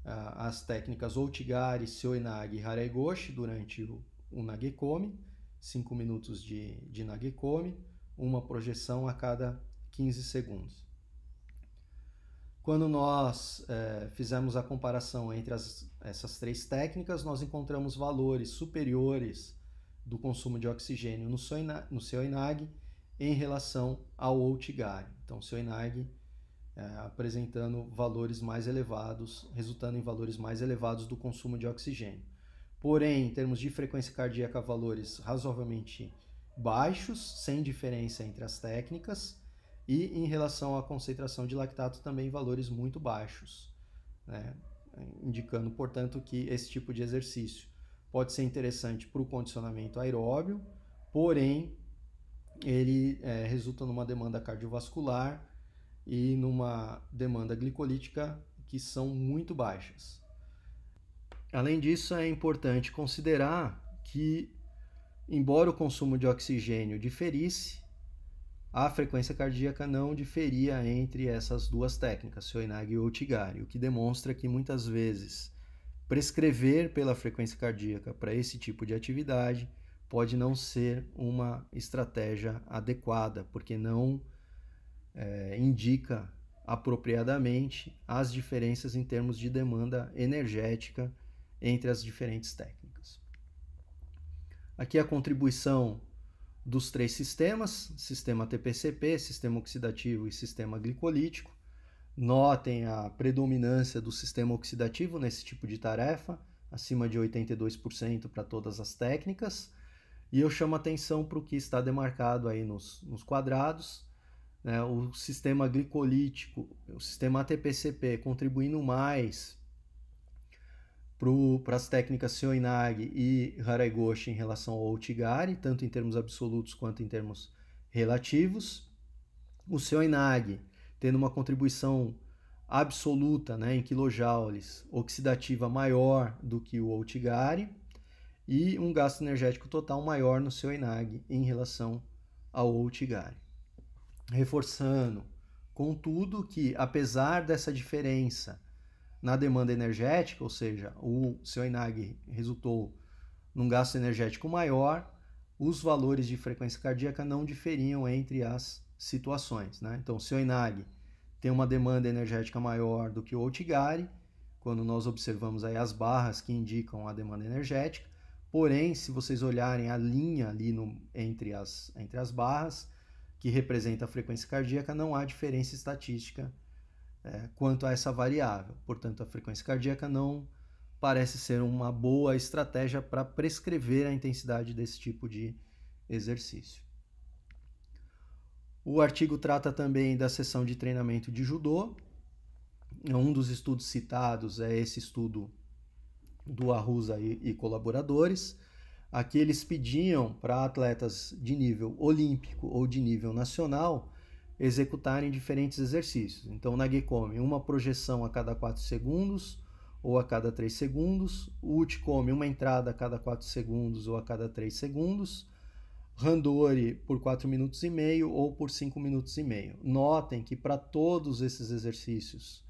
as técnicas Outigari, Seoinage e Haregoshi durante o Nagekomi, 5 minutos de Nagekomi, uma projeção a cada 15 segundos. Quando nós fizemos a comparação entre essas três técnicas, nós encontramos valores superiores do consumo de oxigênio no Seoinage em relação ao Outigari. Então, o Seoinage apresentando valores mais elevados, resultando em valores mais elevados do consumo de oxigênio. Porém, em termos de frequência cardíaca, valores razoavelmente baixos, sem diferença entre as técnicas, e em relação à concentração de lactato, também valores muito baixos, indicando, portanto, que esse tipo de exercício pode ser interessante para o condicionamento aeróbio, porém, ele resulta numa demanda cardiovascular e numa demanda glicolítica que são muito baixas. Além disso, é importante considerar que, embora o consumo de oxigênio diferisse, a frequência cardíaca não diferia entre essas duas técnicas, Seoinag e Outigari, o que demonstra que muitas vezes prescrever pela frequência cardíaca para esse tipo de atividade pode não ser uma estratégia adequada, porque não indica apropriadamente as diferenças em termos de demanda energética entre as diferentes técnicas. Aqui a contribuição dos três sistemas, sistema TPCP, sistema oxidativo e sistema glicolítico. Notem a predominância do sistema oxidativo nesse tipo de tarefa, acima de 82% para todas as técnicas. E eu chamo a atenção para o que está demarcado aí nos quadrados, né? O sistema glicolítico, o sistema ATPCP contribuindo mais para as técnicas Seoinag e Haraiguchi em relação ao Outigari, tanto em termos absolutos quanto em termos relativos. O Seoinag tendo uma contribuição absoluta, né, em quilojoules, oxidativa maior do que o Outigari, e um gasto energético total maior no Seoinag em relação ao Outigari. Reforçando, contudo, que apesar dessa diferença na demanda energética, ou seja, o Seoinag resultou num gasto energético maior, os valores de frequência cardíaca não diferiam entre as situações, né? Então, o Seoinag tem uma demanda energética maior do que o Outigari, quando nós observamos aí as barras que indicam a demanda energética. Porém, se vocês olharem a linha ali entre as barras, que representa a frequência cardíaca, não há diferença estatística quanto a essa variável. Portanto, a frequência cardíaca não parece ser uma boa estratégia para prescrever a intensidade desse tipo de exercício. O artigo trata também da sessão de treinamento de judô. Um dos estudos citados é esse estudo do Arruza e colaboradores. Aqui eles pediam para atletas de nível olímpico ou de nível nacional executarem diferentes exercícios. Então, na Gekome, uma projeção a cada 4 segundos ou a cada 3 segundos. O Uchikome, uma entrada a cada 4 segundos ou a cada 3 segundos. Randori por 4 minutos e meio ou por 5 minutos e meio. Notem que para todos esses exercícios,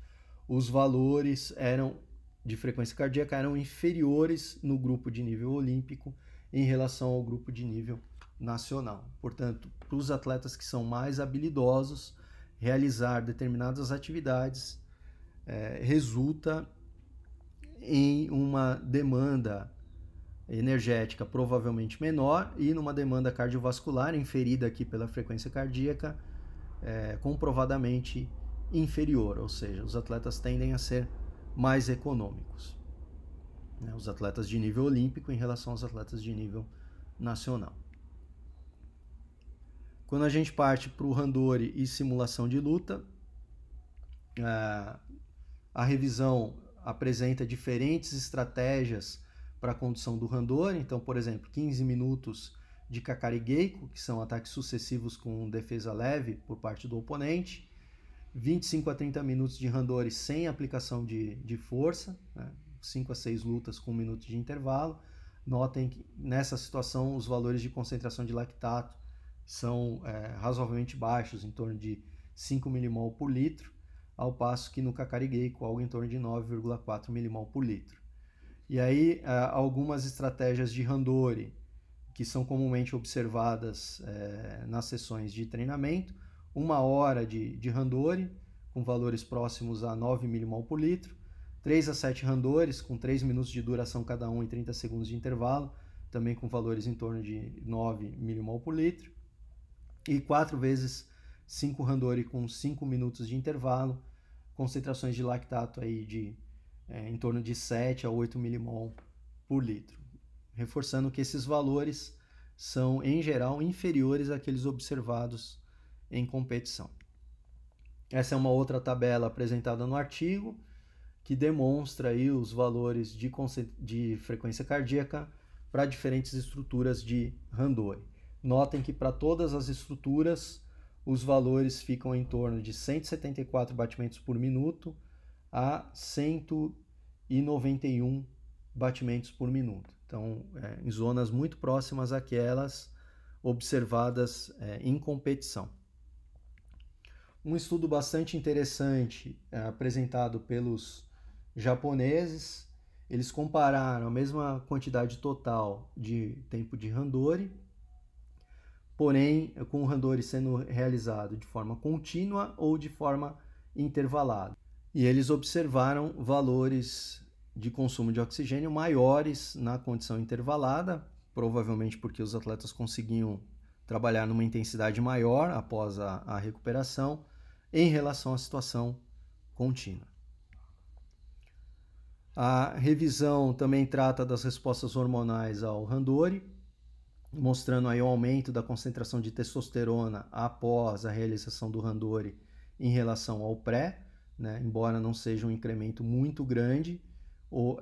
os valores de frequência cardíaca eram inferiores no grupo de nível olímpico em relação ao grupo de nível nacional. Portanto, para os atletas que são mais habilidosos, realizar determinadas atividades resulta em uma demanda energética provavelmente menor e numa demanda cardiovascular inferida aqui pela frequência cardíaca comprovadamente inferior, ou seja, os atletas tendem a ser mais econômicos, né? Os atletas de nível olímpico em relação aos atletas de nível nacional. Quando a gente parte para o Randori e simulação de luta, a revisão apresenta diferentes estratégias para a condução do Randori. Então, por exemplo, 15 minutos de Kakari Geiko, que são ataques sucessivos com defesa leve por parte do oponente, 25 a 30 minutos de Randori sem aplicação de força, né? 5 a 6 lutas com 1 minuto de intervalo. Notem que nessa situação os valores de concentração de lactato são razoavelmente baixos, em torno de 5 millimol por litro, ao passo que no Kakari Geiko algo em torno de 9,4 millimol por litro. E aí algumas estratégias de Randori que são comumente observadas nas sessões de treinamento: 1 hora de Randori com valores próximos a 9 millimol por litro, 3 a 7 Randoris com 3 minutos de duração cada um e 30 segundos de intervalo, também com valores em torno de 9 millimol por litro, e 4 vezes 5 Randori com 5 minutos de intervalo, concentrações de lactato aí em torno de 7 a 8 millimol por litro. Reforçando que esses valores são, em geral, inferiores àqueles observados em competição. Essa é uma outra tabela apresentada no artigo, que demonstra aí os valores de frequência cardíaca para diferentes estruturas de Randori. Notem que para todas as estruturas os valores ficam em torno de 174 batimentos por minuto a 191 batimentos por minuto. Então, em zonas muito próximas àquelas observadas em competição. Um estudo bastante interessante apresentado pelos japoneses, eles compararam a mesma quantidade total de tempo de randori, porém com o randori sendo realizado de forma contínua ou de forma intervalada. E eles observaram valores de consumo de oxigênio maiores na condição intervalada, provavelmente porque os atletas conseguiam trabalhar numa intensidade maior após a recuperação em relação à situação contínua. A revisão também trata das respostas hormonais ao randori, mostrando aí o aumento da concentração de testosterona após a realização do randori em relação ao pré, né? Embora não seja um incremento muito grande,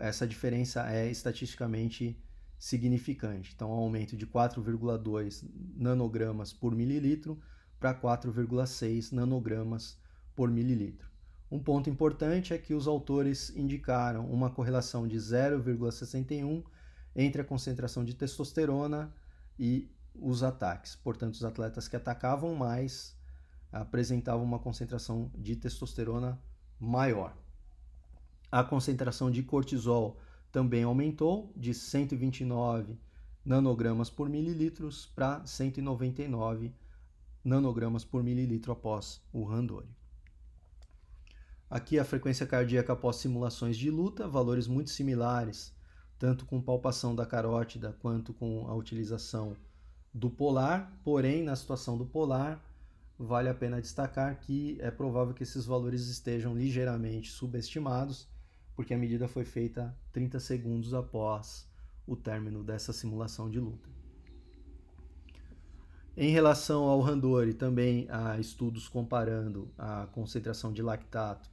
essa diferença é estatisticamente significante. Então, um aumento de 4,2 nanogramas por mililitro para 4,6 nanogramas por mililitro. Um ponto importante é que os autores indicaram uma correlação de 0,61 entre a concentração de testosterona e os ataques. Portanto, os atletas que atacavam mais apresentavam uma concentração de testosterona maior. A concentração de cortisol também aumentou de 129 nanogramas por mililitros para 199 nanogramas por mililitro após o randori. Aqui a frequência cardíaca após simulações de luta, valores muito similares, tanto com palpação da carótida quanto com a utilização do polar, porém na situação do polar vale a pena destacar que é provável que esses valores estejam ligeiramente subestimados, porque a medida foi feita 30 segundos após o término dessa simulação de luta. Em relação ao randori, também há estudos comparando a concentração de lactato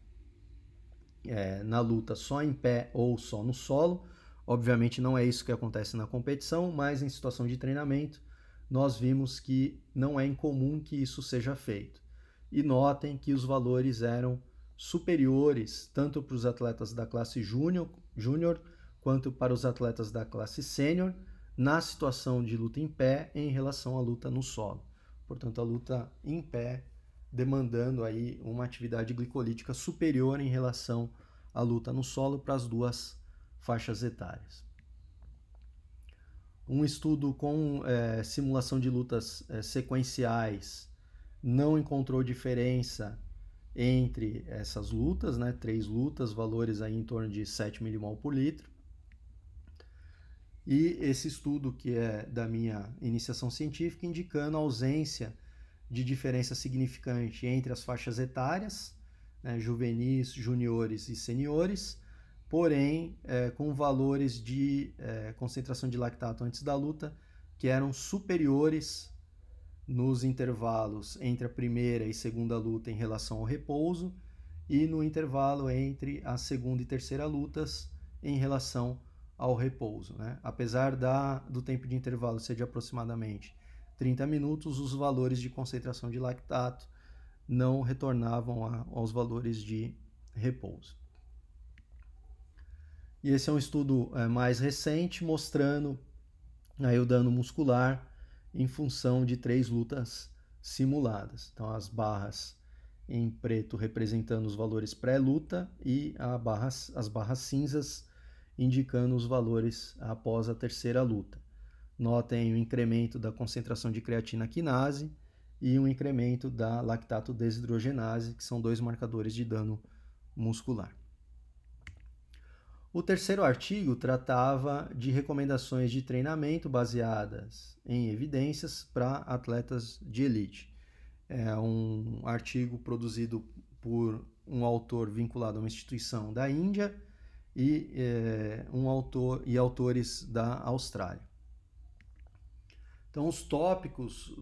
na luta só em pé ou só no solo. Obviamente não é isso que acontece na competição, mas em situação de treinamento nós vimos que não é incomum que isso seja feito. E notem que os valores eram superiores tanto para os atletas da classe júnior quanto para os atletas da classe sênior na situação de luta em pé em relação à luta no solo. Portanto, a luta em pé demandando aí uma atividade glicolítica superior em relação à luta no solo para as duas faixas etárias. Um estudo com simulação de lutas sequenciais não encontrou diferença entre essas lutas, né? 3 lutas, valores aí em torno de 7 milimol por litro. E esse estudo, que é da minha iniciação científica, indicando a ausência de diferença significante entre as faixas etárias, né, juvenis, juniores e seniores, porém com valores de concentração de lactato antes da luta que eram superiores nos intervalos entre a primeira e segunda luta em relação ao repouso e no intervalo entre a segunda e terceira lutas em relação ao repouso, né? Apesar do tempo de intervalo ser de aproximadamente 30 minutos, os valores de concentração de lactato não retornavam aos valores de repouso. E esse é um estudo mais recente, mostrando aí o dano muscular em função de 3 lutas simuladas. Então, as barras em preto representando os valores pré-luta e as barras cinzas indicando os valores após a terceira luta. Notem o incremento da concentração de creatina quinase e um incremento da lactato desidrogenase, que são 2 marcadores de dano muscular. O terceiro artigo tratava de recomendações de treinamento baseadas em evidências para atletas de elite. É um artigo produzido por um autor vinculado a uma instituição da Índia e autores da Austrália. Então, os tópicos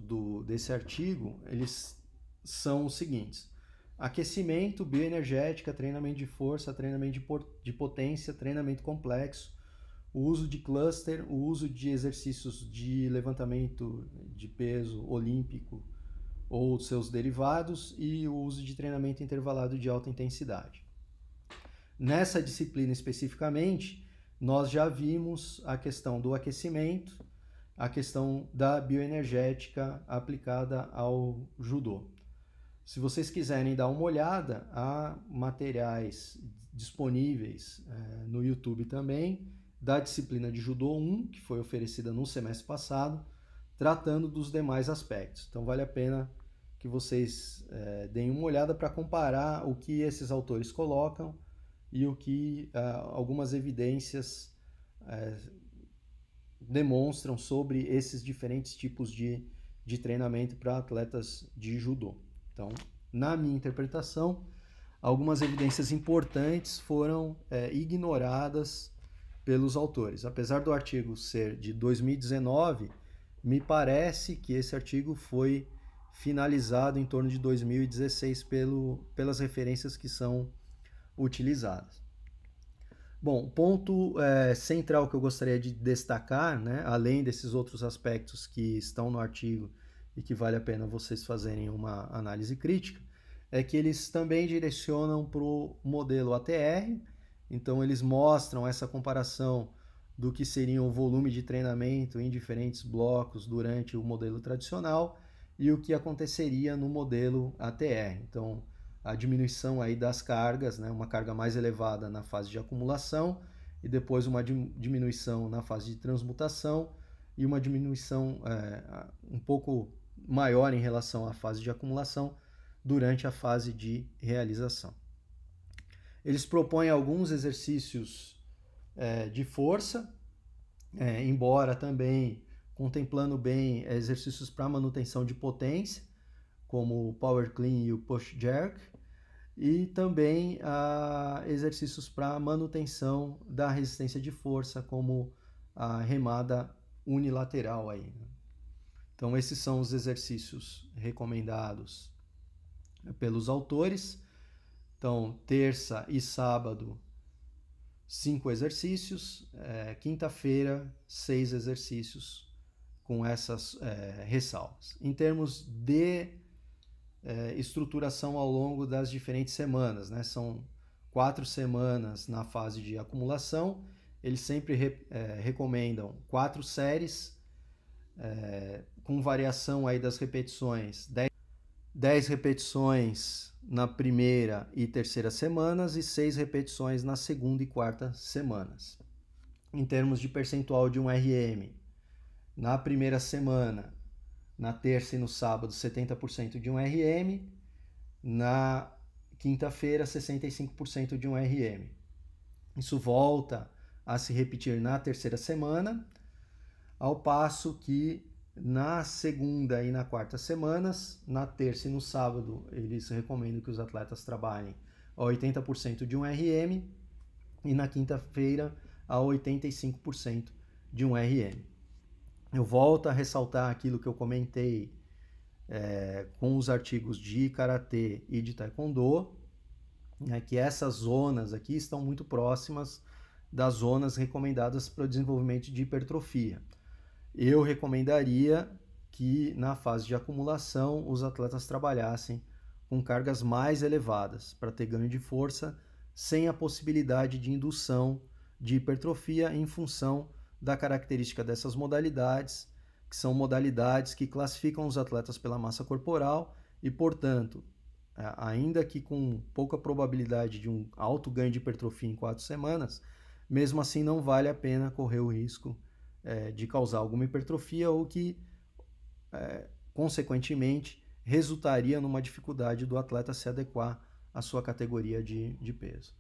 desse artigo, eles são os seguintes: aquecimento, bioenergética, treinamento de força, treinamento de potência, treinamento complexo, o uso de cluster, o uso de exercícios de levantamento de peso olímpico ou seus derivados e o uso de treinamento intervalado de alta intensidade. Nessa disciplina especificamente, nós já vimos a questão do aquecimento, a questão da bioenergética aplicada ao judô. Se vocês quiserem dar uma olhada, há materiais disponíveis no YouTube também, da disciplina de Judô 1, que foi oferecida no semestre passado, tratando dos demais aspectos. Então vale a pena que vocês deem uma olhada para comparar o que esses autores colocam e o que algumas evidências demonstram sobre esses diferentes tipos de treinamento para atletas de judô. Então, na minha interpretação, algumas evidências importantes foram ignoradas pelos autores. Apesar do artigo ser de 2019, me parece que esse artigo foi finalizado em torno de 2016 pelas referências que são utilizadas. Bom, o ponto central que eu gostaria de destacar, né, além desses outros aspectos que estão no artigo e que vale a pena vocês fazerem uma análise crítica, é que eles também direcionam para o modelo ATR, então eles mostram essa comparação do que seria o volume de treinamento em diferentes blocos durante o modelo tradicional e o que aconteceria no modelo ATR. Então, a diminuição aí das cargas, né, uma carga mais elevada na fase de acumulação e depois uma diminuição na fase de transmutação e uma diminuição um pouco maior em relação à fase de acumulação durante a fase de realização. Eles propõem alguns exercícios de força, embora também contemplando bem exercícios para manutenção de potência, como o Power Clean e o Push Jerk, e também exercícios para manutenção da resistência de força, como a remada unilateral aí. Então esses são os exercícios recomendados pelos autores. Então, terça e sábado, 5 exercícios, quinta-feira, 6 exercícios com essas ressalvas. Em termos de estruturação ao longo das diferentes semanas, né? São 4 semanas na fase de acumulação, eles sempre recomendam 4 séries, com variação aí das repetições, 10 repetições na primeira e terceira semanas e 6 repetições na segunda e quarta semanas. Em termos de percentual de um RM, na primeira semana, na terça e no sábado, 70% de um RM, na quinta-feira, 65% de um RM. Isso volta a se repetir na terceira semana, ao passo que na segunda e na quarta semanas, na terça e no sábado, eles recomendam que os atletas trabalhem a 80% de um RM e na quinta-feira a 85% de um RM. Eu volto a ressaltar aquilo que eu comentei com os artigos de Karatê e de Taekwondo, né, que essas zonas aqui estão muito próximas das zonas recomendadas para o desenvolvimento de hipertrofia. Eu recomendaria que na fase de acumulação os atletas trabalhassem com cargas mais elevadas para ter ganho de força sem a possibilidade de indução de hipertrofia em função da característica dessas modalidades, que são modalidades que classificam os atletas pela massa corporal e, portanto, ainda que com pouca probabilidade de um alto ganho de hipertrofia em 4 semanas, mesmo assim não vale a pena correr o risco de causar alguma hipertrofia ou que, consequentemente, resultaria numa dificuldade do atleta se adequar à sua categoria de peso.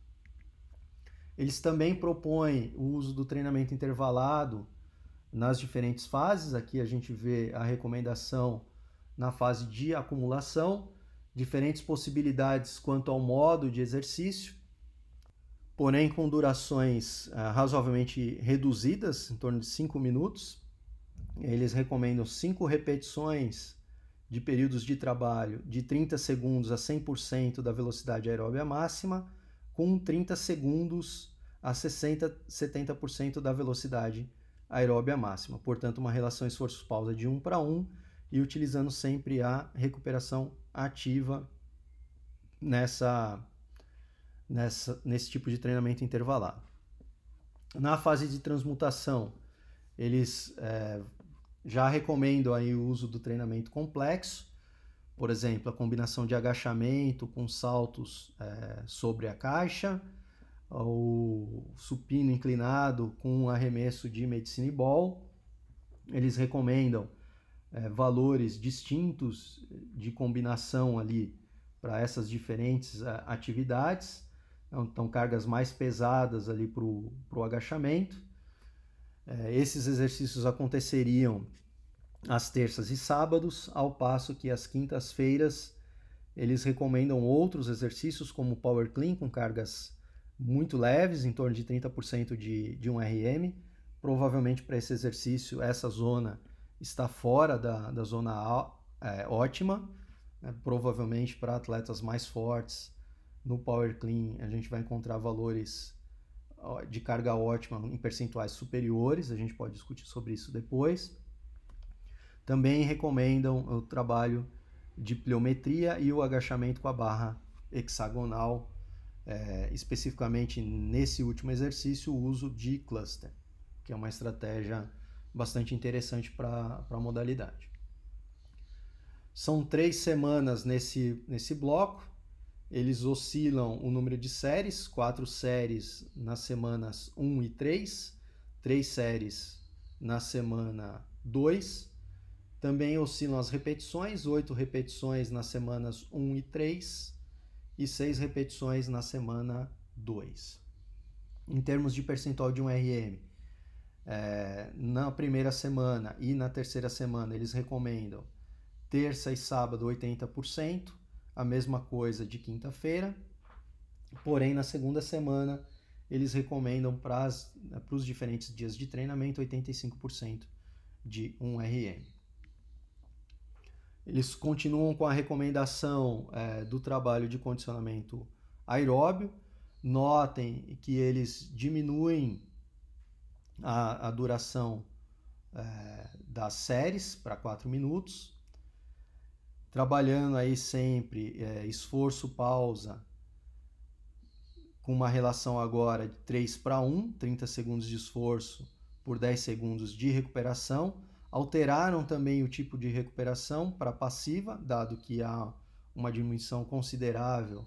Eles também propõem o uso do treinamento intervalado nas diferentes fases. Aqui a gente vê a recomendação na fase de acumulação, diferentes possibilidades quanto ao modo de exercício, porém com durações razoavelmente reduzidas, em torno de 5 minutos. Eles recomendam 5 repetições de períodos de trabalho de 30 segundos a 100% da velocidade aeróbia máxima, com 30 segundos a 60-70% da velocidade aeróbia máxima. Portanto, uma relação esforço-pausa de 1:1 e utilizando sempre a recuperação ativa nesse tipo de treinamento intervalado. Na fase de transmutação, eles já recomendam aí o uso do treinamento complexo, por exemplo, a combinação de agachamento com saltos sobre a caixa, o supino inclinado com arremesso de medicine ball. Eles recomendam valores distintos de combinação ali para essas diferentes atividades. Então, cargas mais pesadas ali para o agachamento. Esses exercícios aconteceriam às terças e sábados, ao passo que às quintas-feiras eles recomendam outros exercícios, como o Power Clean, com cargas muito leves, em torno de 30% de 1RM. Provavelmente para esse exercício, essa zona está fora da zona ótima. Provavelmente para atletas mais fortes, no Power Clean a gente vai encontrar valores de carga ótima em percentuais superiores, a gente pode discutir sobre isso depois. Também recomendam o trabalho de pliometria e o agachamento com a barra hexagonal, especificamente nesse último exercício, o uso de cluster, que é uma estratégia bastante interessante para a modalidade. São 3 semanas nesse bloco. Eles oscilam o número de séries, 4 séries nas semanas 1 e 3, 3 séries na semana 2. Também oscilam as repetições, 8 repetições nas semanas 1 e 3 e 6 repetições na semana 2. Em termos de percentual de 1RM, na primeira semana e na terceira semana eles recomendam terça e sábado 80%, a mesma coisa de quinta-feira, porém na segunda semana eles recomendam para os diferentes dias de treinamento 85% de 1RM. Eles continuam com a recomendação do trabalho de condicionamento aeróbio. Notem que eles diminuem a duração das séries para 4 minutos, trabalhando aí sempre esforço-pausa com uma relação agora de 3:1, 30 segundos de esforço por 10 segundos de recuperação. Alteraram também o tipo de recuperação para passiva, dado que há uma diminuição considerável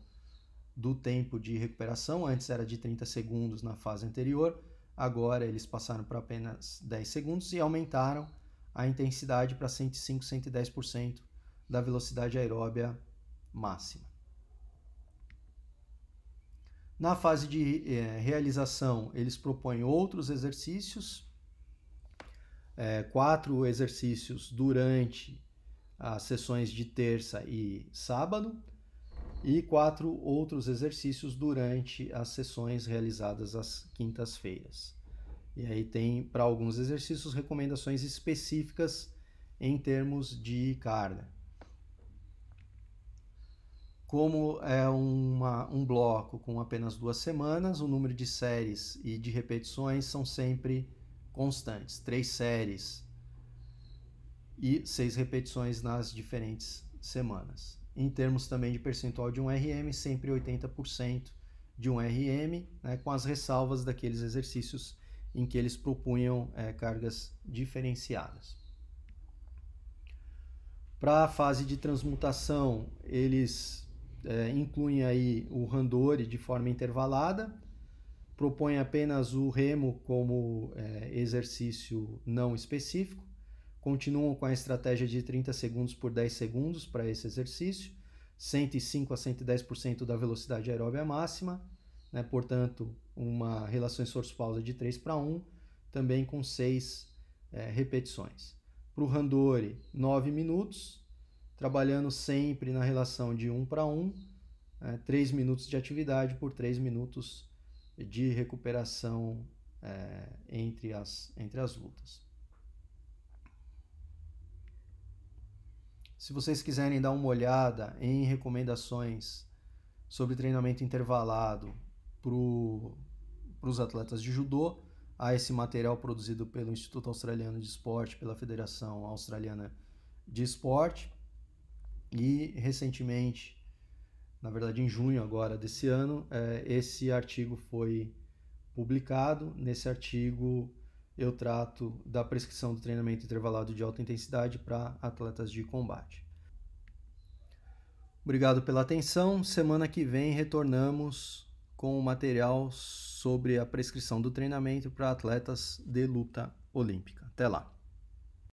do tempo de recuperação. Antes era de 30 segundos na fase anterior, agora eles passaram para apenas 10 segundos e aumentaram a intensidade para 105, 110% da velocidade aeróbia máxima. Na fase de realização, eles propõem outros exercícios, 4 exercícios durante as sessões de terça e sábado e 4 outros exercícios durante as sessões realizadas às quintas-feiras. E aí tem, para alguns exercícios, recomendações específicas em termos de carga. Como é um bloco com apenas 2 semanas, o número de séries e de repetições são sempre constantes. 3 séries e 6 repetições nas diferentes semanas. Em termos também de percentual de 1RM, sempre 80% de 1RM, né, com as ressalvas daqueles exercícios em que eles propunham cargas diferenciadas. Para a fase de transmutação, eles incluem aí o randori de forma intervalada, propõem apenas o remo como exercício não específico, continuam com a estratégia de 30 segundos por 10 segundos para esse exercício, 105 a 110% da velocidade aeróbia máxima, né? Portanto, uma relação esforço-pausa de 3:1, também com 6 repetições. Para o randori, 9 minutos, trabalhando sempre na relação de 1:1, 3 minutos de atividade por 3 minutos de recuperação entre as lutas. Se vocês quiserem dar uma olhada em recomendações sobre treinamento intervalado para os atletas de judô, há esse material produzido pelo Instituto Australiano de Esporte, pela Federação Australiana de Esporte, e recentemente, na verdade em junho agora desse ano, esse artigo foi publicado. Nesse artigo eu trato da prescrição do treinamento intervalado de alta intensidade para atletas de combate. Obrigado pela atenção. Semana que vem retornamos com o material sobre a prescrição do treinamento para atletas de luta olímpica. Até lá!